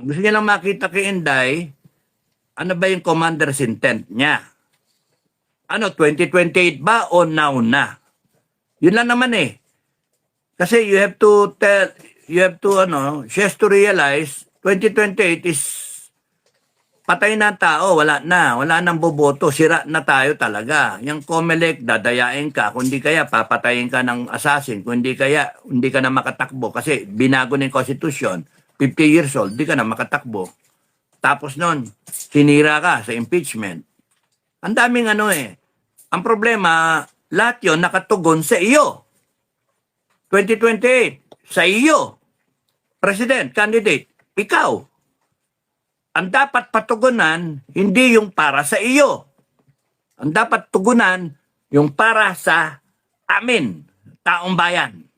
Gusto niya lang makita kay Inday, ano ba yung commander's intent niya? Ano, 2028 ba o now na? Yun lang naman eh. Kasi she has to realize 2028 is patay na tao, wala nang boboto, sira na tayo talaga. Yung COMELEC, dadayain ka, kundi kaya papatayin ka ng assassin, kundi kaya hindi ka na makatakbo kasi binago ng Constitution, 50 years old, di ka na makatakbo. Tapos nun, sinira ka sa impeachment. Ang daming ano eh. Ang problema, lahat yun nakatugon sa iyo. 2028, sa iyo. President, candidate, ikaw. Ang dapat patugunan, hindi yung para sa iyo. Ang dapat tugunan, yung para sa amin, taong bayan.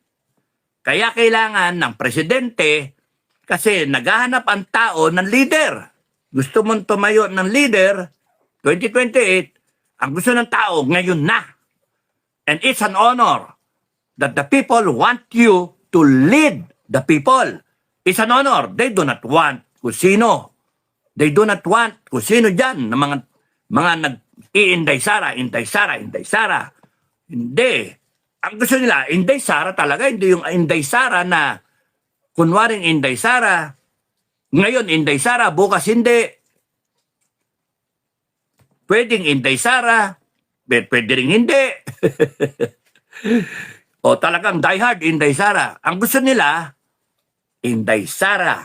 Kaya kailangan ng presidente, kasi naghahanap ang tao ng leader. Gusto mong tumayo ng leader, 2028, ang gusto ng tao ngayon na. And it's an honor that the people want you to lead the people. It's an honor. They do not want kung sino. They do not want kung sino dyan na mga nag-i-Inday Sara. Hindi. Ang gusto nila, Inday Sara talaga. Hindi yung Inday Sara na kunwaring Inday Sara. Ngayon Inday Sara, bukas hindi. Pwedeng Inday Sara, pwede rin hindi. O talagang diehard Inday Sara. Ang gusto nila, Inday Sara.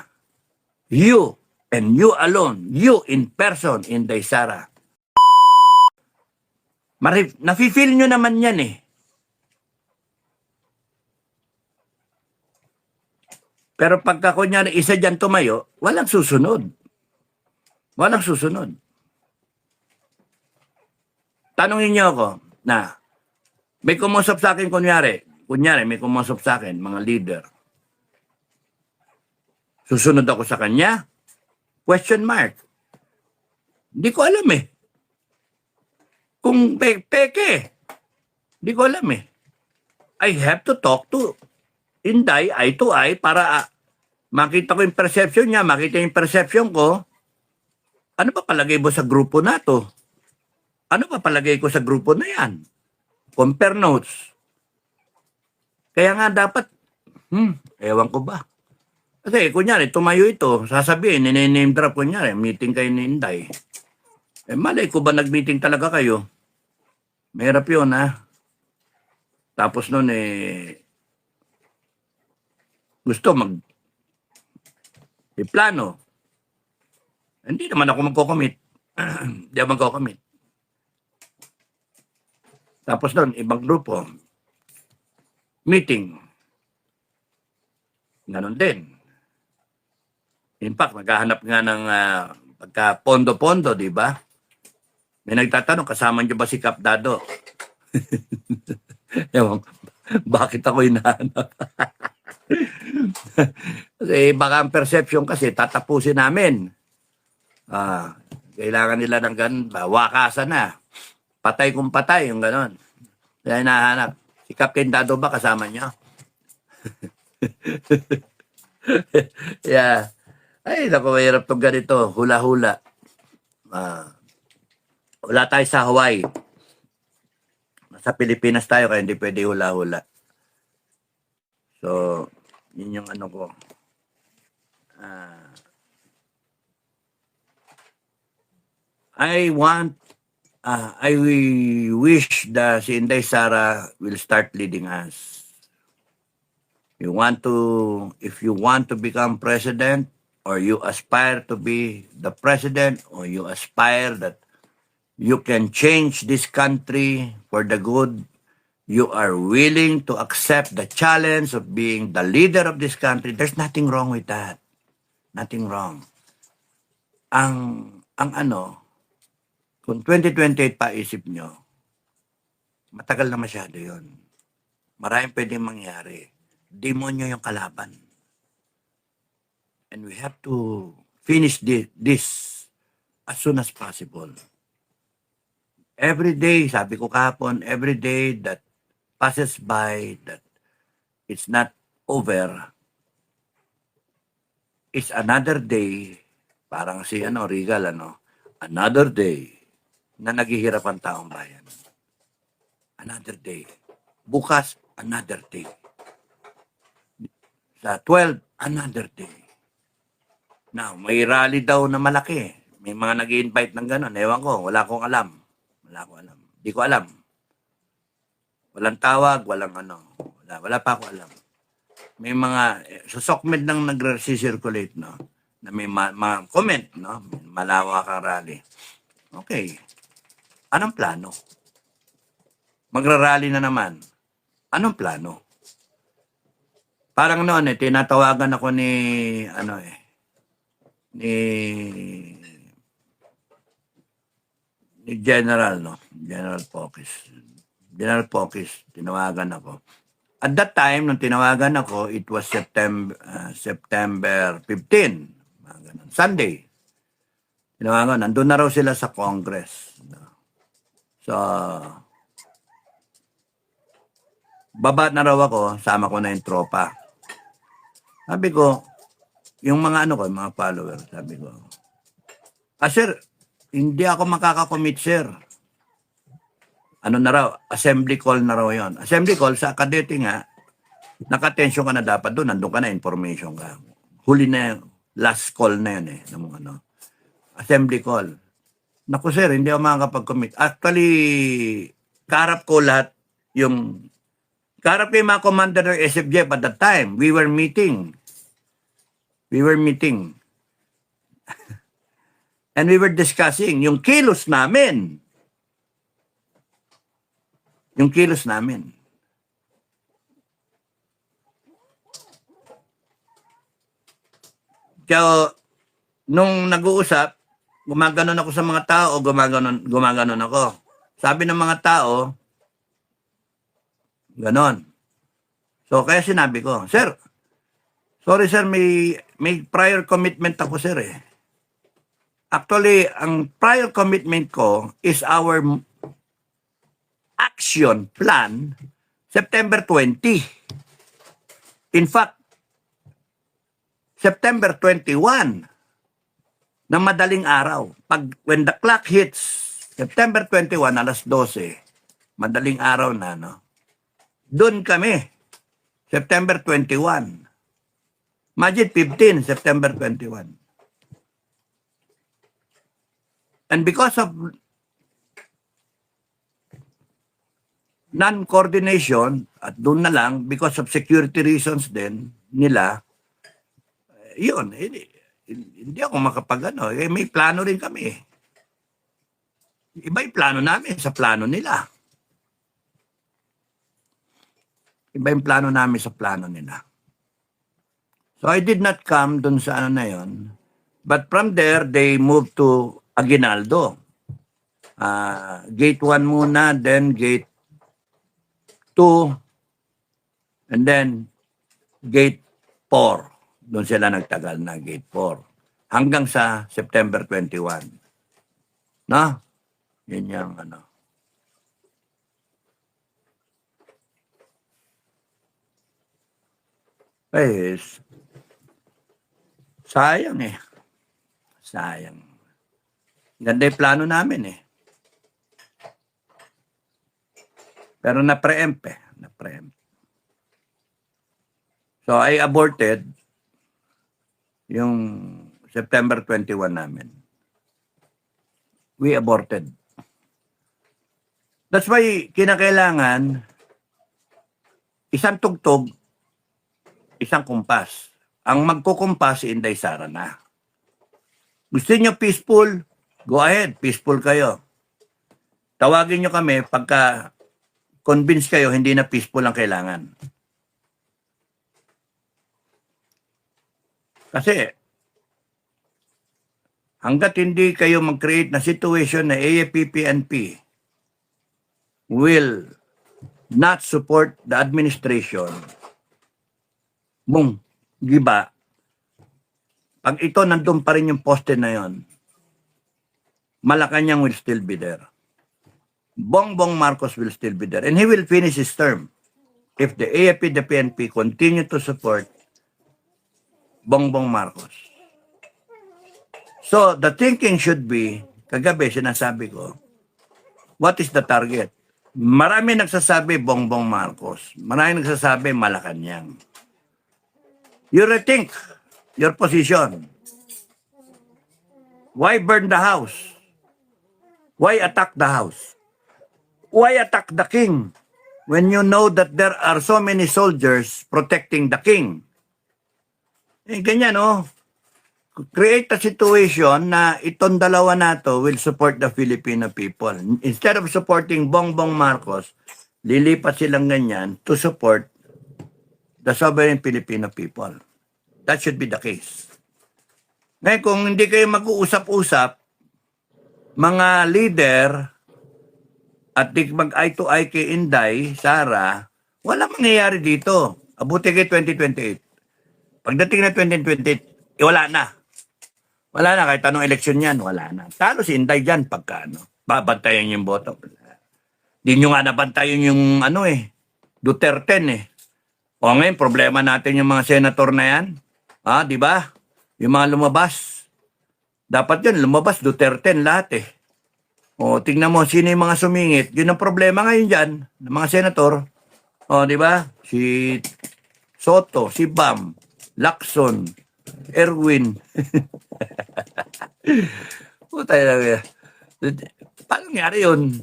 You and you alone. You in person, Inday Sara. Nafe-feel nyo naman yan eh. Pero pagka kunyari isa dyan tumayo, walang susunod. Walang susunod. Tanungin niyo ako na may kumusap sa akin kunyari may kumusap sa akin, mga leader. Susunod ako sa kanya? Question mark. Hindi ko alam eh. Kung peke, hindi ko alam eh. I have to talk to Inday eye to eye para makita ko yung perception niya, makita yung perception ko. Ano pa palagay mo sa grupo na to? Ano pa palagay ko sa grupo na yan? Compare notes. Kaya nga dapat, ewan ko ba? Kasi kunyari, tumayo ito, sasabihin, name drop kunyari, meeting kayo ni Inday. Malay ko ba nag-meeting talaga kayo? Mahirap yun ha. Tapos nun gusto plano. Hindi naman ako magko-commit. Hindi ako magko-commit. Tapos nun, ibang grupo, meeting. Ganon din. In fact, maghahanap nga ng pagka pondo-pondo, di ba? May nagtatanong, kasama niyo ba si Kap Dado? Ewan, bakit ako hinahanap? Kasi baka ang perception kasi tatapusin namin. Kailangan nila ng ganun, wakasan na. Patay kung patay, yung ganon. Kaya hinahanap. Si Captain Dado ba kasama niyo? Yeah. Ay, naku, mahirap itong ganito. Hula-hula. Wala tayo sa Hawaii. Nasa Pilipinas tayo kaya hindi pwede hula-hula. So, yun yung ano ko. I wish that si Inday Sara will start leading us. If you want to become president, or you aspire to be the president, or you aspire that you can change this country for the good, you are willing to accept the challenge of being the leader of this country, there's nothing wrong with that. Nothing wrong. Kung 2028 pa isip nyo, matagal na masyado yun. Maraming pwedeng mangyari. Demonyo yung kalaban. And we have to finish this as soon as possible. Every day, sabi ko kahapon, every day that passes by, that it's not over, is another day, parang si Regal, another day na naghihirap ang taong bayan. Another day. Bukas, another day. Sa 12, another day. Now, may rally daw na malaki. May mga nag-i-invite ng gano'n. Ewan ko, wala akong alam. Di ko alam. Walang tawag, walang Wala pa ako alam. May mga, sa SOCMED nang nag-circulate, no? Na may mga comment, no? Malawak ang rally. Okay. Anong plano? Magra-rally na naman. Anong plano? Parang noon tinatawagan ako ni General, General Pokis, tinawagan ako. At that time, nung tinawagan ako, it was September 15, Sunday. Tinawagan, nandun na raw sila sa Congress. So, baba na raw ako, sama ko na yung tropa. Sabi ko, yung mga mga followers, sabi ko, sir, hindi ako makakakommit, sir. Na raw, assembly call na raw yon. Assembly call sa Kadete nga, naka-attention ka na dapat doon, nandun ka na, information ka. Huli na yun, last call na yun assembly call. Naku sir, hindi ako makakapag-commit. Actually, karap ko lahat karap ko yung mga commander ng SFJF at that time. We were meeting. And we were discussing yung kilos namin. Kaya, nung nag-uusap, gumaganon ako sa mga tao, gumaganon ako. Sabi ng mga tao, ganon. So, kaya sinabi ko, sir, sorry sir, may prior commitment ako sir Actually, ang prior commitment ko is our action plan September 20. In fact, September 21 na madaling araw. When the clock hits September 21 alas 12, madaling araw na, doon kami. September 21. Imagine 15, September 21. And because of non-coordination, at doon na lang, because of security reasons din nila, yun, hindi ako may plano rin kami. Iba yung plano namin sa plano nila. So I did not come dun sa na yun. But from there, they moved to Aguinaldo. Gate 1 muna, then gate 2, and then gate 4. Doon sila nagtagal na gate 4. Hanggang sa September 21. No? Yun yung sayang Sayang. Ganda yung plano namin Pero na-preempt So I aborted yung September 21 namin. We aborted. That's why kinakailangan isang tugtog, isang kumpas. Ang magkukumpas si Inday Sara na. Gusto niyo peaceful? Go ahead, peaceful kayo. Tawagin niyo kami pagka convince kayo hindi na peaceful ang kailangan. Kasi hanggat hindi kayo mag-create na situation na AFP-PNP will not support the administration mong giba, pag ito nandun pa rin yung poste na yon, Malacanang will still be there. Bongbong Marcos will still be there. And he will finish his term if the AFP, the PNP continue to support Bongbong Marcos. So, the thinking should be, kagabi sinasabi ko, what is the target? Marami nagsasabi Bongbong Marcos. Marami nagsasabi Malacanang. You rethink your position. Why burn the house? Why attack the house? Why attack the king when you know that there are so many soldiers protecting the king? Eh, ganyan, oh. Create a situation na itong dalawa na to will support the Filipino people. Instead of supporting Bongbong Marcos, lilipat silang ganyan to support the sovereign Filipino people. That should be the case. Ngayon, kung hindi kayo mag-uusap-usap, mga leader, at di mag-eye to eye kay Inday, Sara, wala mangyayari dito. Abuti kay 2028. Pagdating na 2028, wala na. Wala na, kahit anong eleksyon yan, wala na. Talo si Inday dyan pagka babantayan yung boto. Di nyo nga nabantayan yung Duterte O ngayon, problema natin yung mga senator na yan. Di ba? Yung mga lumabas. Dapat yan, lumabas Duterte lahat O, tingnan mo, sino yung mga sumingit. Yun ang problema ngayon dyan, ng mga senator. O, di ba? Si Soto, si Bam, Lacson, Erwin. Puta na. Paano nangyari yun?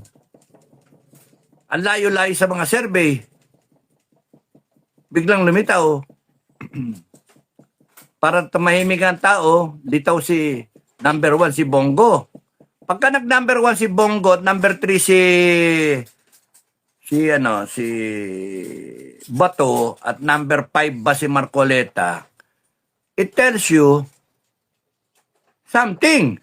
Ang layo-layo sa mga survey. Biglang lumitaw. Para tumahimik ang tao, litaw si number 1 si Bongo. Pagka nag-number 1 si Bongo at number 3 si Bato at number 5 ba si Marcoleta, it tells you something.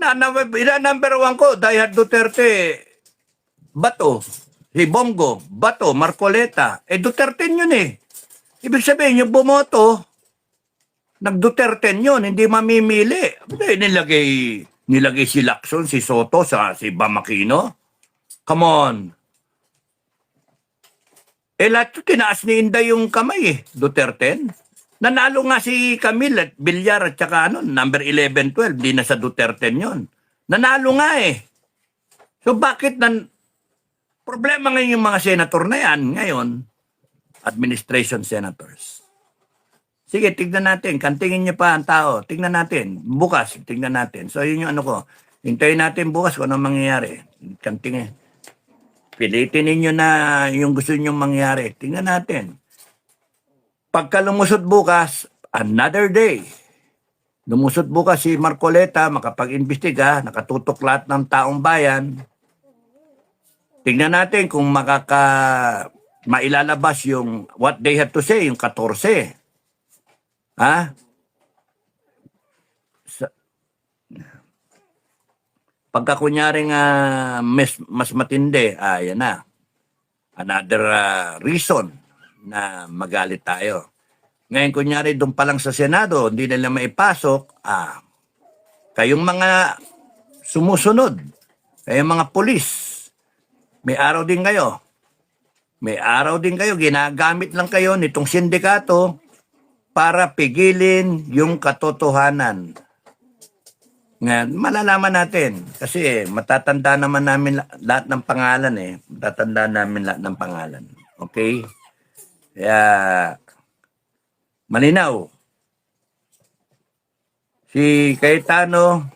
Number 1 ko, Dayhard Duterte, Bato, si Bongo, Bato, Marcoleta. Duterte yun Ibig sabihin, yung bumoto, nag-Duterte yun, hindi mamimili. Nilagay si Lacson, si Soto, si Bam Aquino. Come on. Lahat tinaas ni Inday yung kamay Duterte. Nanalo nga si Camille at Villar at saka number 11, 12. Di na sa Duterte yun. Nanalo nga So bakit problema ngayon yung mga senator na yan ngayon, administration senators. Sige, tignan natin. Kantingin niyo pa ang tao. Tignan natin. Bukas, tignan natin. So yun yung ko. Hintayin natin bukas kung anong mangyayari. Kantingin. Pilitin ninyo na yung gusto ninyong mangyari. Tignan natin. Pagka lumusot bukas, another day. Lumusot bukas si Marcoleta, makapag-imbestiga, nakatutok lahat ng taong bayan. Tignan natin kung mailalabas yung what they have to say, yung 14. Pagka kunyaring mas matindi, yan na. Another reason na magalit tayo. Ngayon, kunyari, doon pa lang sa Senado, hindi nila maipasok, kayong mga sumusunod, kayong mga pulis, may araw din kayo. May araw din kayo, ginagamit lang kayo nitong sindikato para pigilin yung katotohanan. Ngayon, malalaman natin. Kasi matatanda naman namin lahat ng pangalan Matatanda namin lahat ng pangalan. Okay? Kaya, malinaw. Si Cayetano,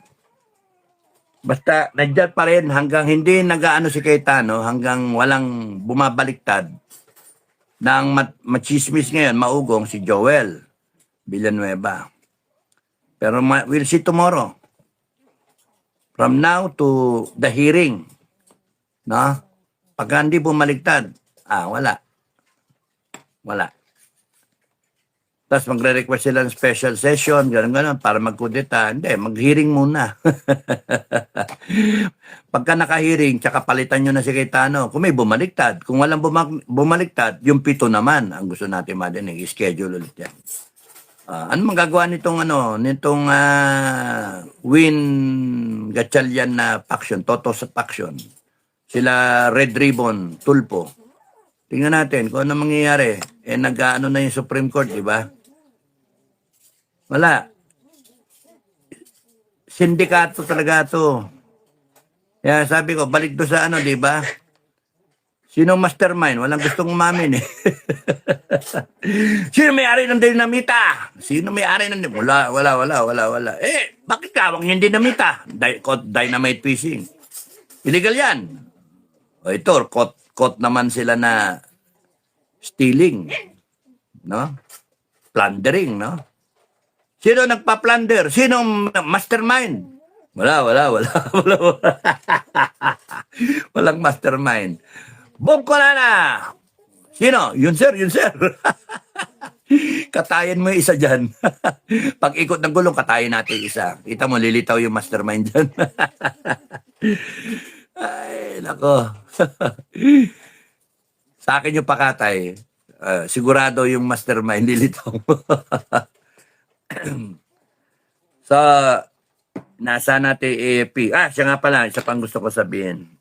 basta nandiyan pa rin hanggang hindi nagaano si Cayetano, hanggang walang bumabaliktad ng machismis ngayon, maugong si Joel Villanueva. Pero we'll see tomorrow. From now to the hearing. No? Pag hindi bumaliktad, wala. Wala. Tapos magre-request sila ng special session, gano'n, para magkudeta. Hindi, mag-hearing muna. Pagka naka-hearing, tsaka palitan nyo na si Cayetano. Kung may bumaliktad. Kung walang bumaliktad, yung 7 naman ang gusto natin madinig. I-schedule ulit yan. Ano magagawa nitong Win Gatchalian na faction, Totos faction? Sila Red Ribbon, Tulpo. Tingnan natin kung ano mangyayari. Nag-ano na yung Supreme Court, di ba? Wala. sindikato talaga to. Kaya sabi ko, balik do sa ano, di ba? Sino mastermind? Walang gustong umamin eh. Sino may-ari ng dinamita? Sino may-ari ng wala. Eh, bakit kawang yung dinamita? Dynamite fishing. Illegal yan. O ito, caught naman sila na stealing. No? Plundering, no? Sino nagpa-plunder? Sino mastermind? Wala. Walang mastermind. Boom ko na! Sino? Yun sir. Katayin mo yung isa dyan. Pag ikot ng gulong, katayin natin isa. Kita mo, lilitaw yung mastermind dyan. Ay, nako. Sa akin yung pakatay, sigurado yung mastermind, lilitaw mo. So, nasa natin AFP. Siya nga pala, isa pang gusto ko sabihin.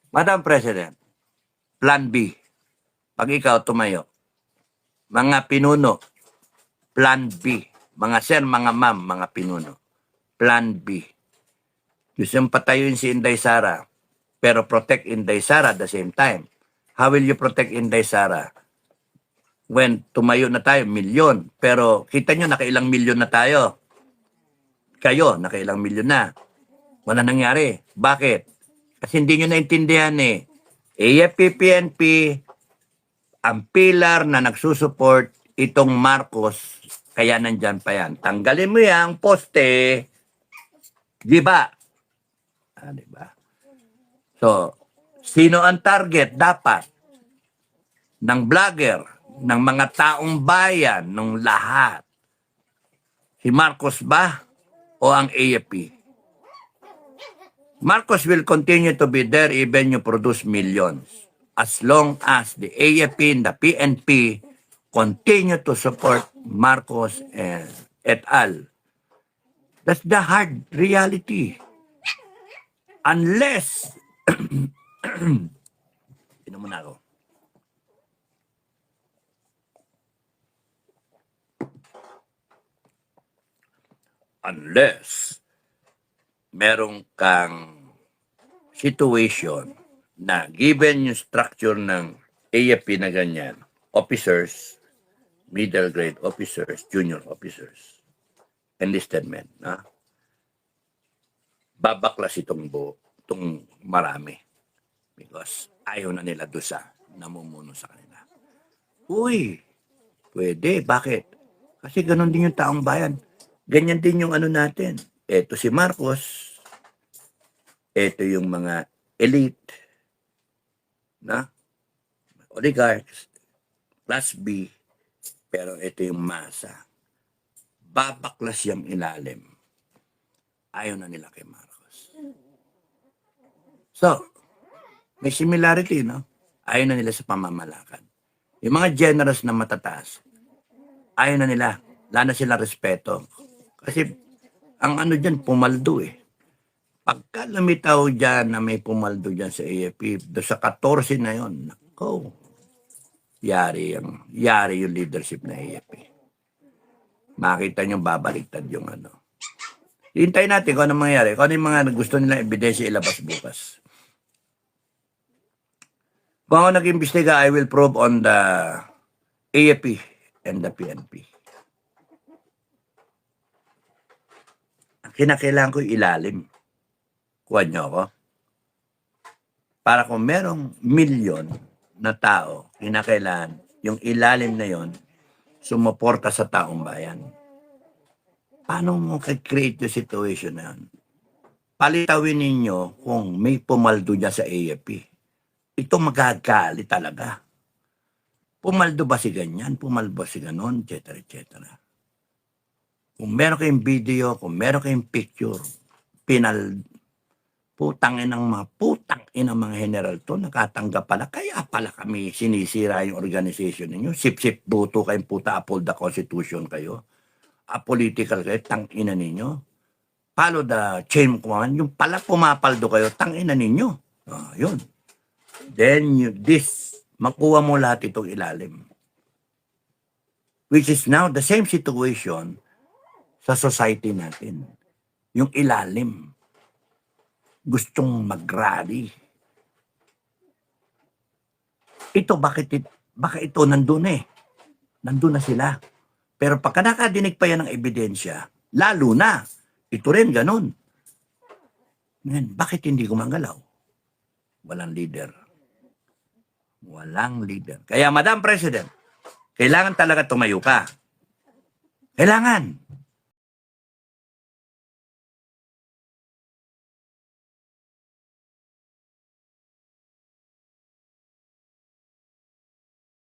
Madam President, Plan B. Pag ikaw tumayo, mga pinuno, Plan B. Mga sir, mga ma'am, mga pinuno. Plan B. Gusto yung patayuin si Inday Sara, pero protect Inday Sara at the same time. How will you protect Inday Sara? When tumayo na tayo, milyon. Pero kita nyo, nakailang milyon na tayo. Kayo, nakailang milyon na. Wala nangyari. Bakit? Kasi hindi nyo naintindihan eh. AFP-PNP, ang pilar na nagsusupport itong Marcos, kaya nandyan pa yan. Tanggalin mo yung poste, di ba? Di ba? So, sino ang target dapat ng vlogger, ng mga taong bayan, ng lahat? Si Marcos ba o ang AFP? Marcos will continue to be there even you produce millions as long as the AFP and the PNP continue to support Marcos and et al. That's the hard reality. Unless Inom muna ako. Unless merong kang situation na given yung structure ng AFP na ganyan, officers, middle grade officers, junior officers, enlisted men, babaklas itong marami because ayaw na nila doon sa namumuno sa kanila. Uy, pwede. Bakit? Kasi ganun din yung taong bayan. Ganyan din yung ano natin. Eto si Marcos, eto yung mga elite, oligarchs, class B, pero ito yung masa. Babaklas yung ilalim. Ayaw na nila kay Marcos. So, may similarity, no? Ayaw na nila sa pamamalakad. Yung mga generous na matataas, ayaw na nila. Wala na sila respeto. Kasi, ang ano dyan, pumaldo eh. Pagka lumitaw dyan na may pumaldo dyan sa AFP, do sa 14 na yon, nako, yari yung leadership na AFP. Makita nyo babaliktad yung ano. Hintayin natin kung ano mangyayari. Kung ano yung mga gusto nilang ebidensya ilabas bukas. Kung ako nag-imbestiga, I will probe on the AFP and the PNP. Ang kinakailangan ko ilalim. Kuha nyo ako. Para kung merong milyon na tao, kinakailangan yung ilalim na yon sumuporta sa taong bayan. Paano mo ka-create yung situation na yun? Palitawin ninyo kung may pumaldo dyan sa AFP. Ito magagalit talaga. Pumaldo ba si ganyan? Pumaldo ba si ganon? Etc. Kung meron kayong video, kung meron kayong picture, putang inang mga general to, nakatanggap pala. Kaya pala kami sinisira yung organization ninyo. Sip-sip buto kayong puta, uphold the constitution kayo. Apolitical kayo, tangina ninyo. Follow the chain command. Yung pala pumapaldo kayo, tangina ninyo. Yun. Then, makuha mo lahat itong ilalim. Which is now the same situation sa society natin. yung ilalim. Gustong mag-rally. Ito, baka ito nandun eh. Nandun na sila. Pero pagka nakadinig pa yan ng ebidensya, lalo na, ito rin ganun. Ngayon, bakit hindi gumagalaw? Walang leader. Walang leader. Kaya, Madam President, kailangan talaga tumayo ka. Kailangan.